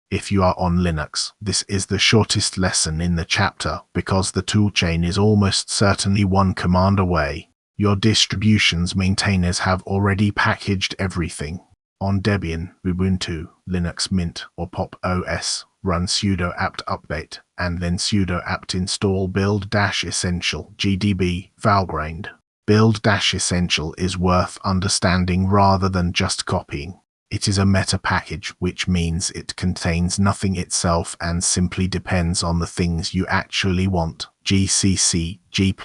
If you are on Linux, this is the shortest lesson in the chapter because the toolchain is almost certainly one command away. Your distribution's maintainers have already packaged everything. On Debian, Ubuntu, Linux Mint, or Pop! OS, run sudo apt update, and then sudo apt install build-essential gdb valgrind. Build-essential is worth understanding rather than just copying. It is a meta package, which means it contains nothing itself and simply depends on the things you actually want: GCC, G++,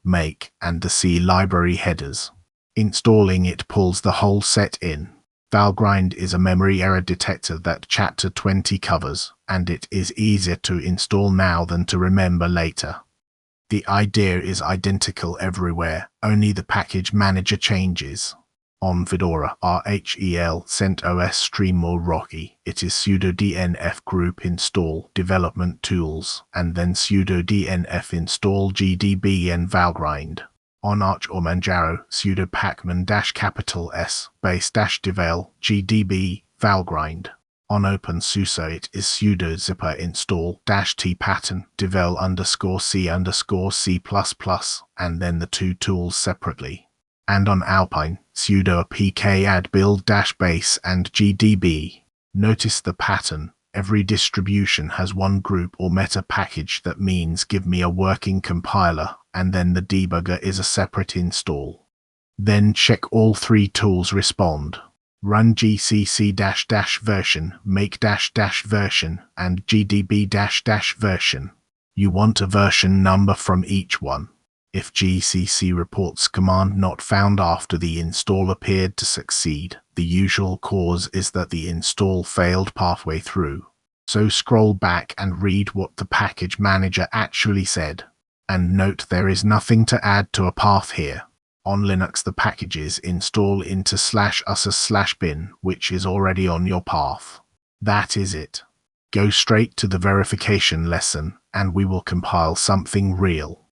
make, and the C library headers. Installing it pulls the whole set in. Valgrind is a memory error detector that Chapter 20 covers, and it is easier to install now than to remember later. The idea is identical everywhere, only the package manager changes. On Fedora, RHEL CentOS Stream more rocky. It is sudo dnf group install development tools, and then sudo dnf install gdb and valgrind. On Arch or Manjaro, sudo pacman-S base-devel gdb valgrind. On OpenSUSE it is sudo zipper install -t pattern devel_c_c++, and then the two tools separately. And on Alpine, sudo apk add build-base and gdb. Notice the pattern. Every distribution has one group or meta package. That means give me a working compiler, and then the debugger is a separate install. Then check all three tools respond. Run gcc-version, make-version, and gdb-version. You want a version number from each one. If GCC reports command not found after the install appeared to succeed, the usual cause is that the install failed halfway through. So scroll back and read what the package manager actually said. And note there is nothing to add to a path here. On Linux the packages install into /user/bin, which is already on your path. That is it. Go straight to the verification lesson, and we will compile something real.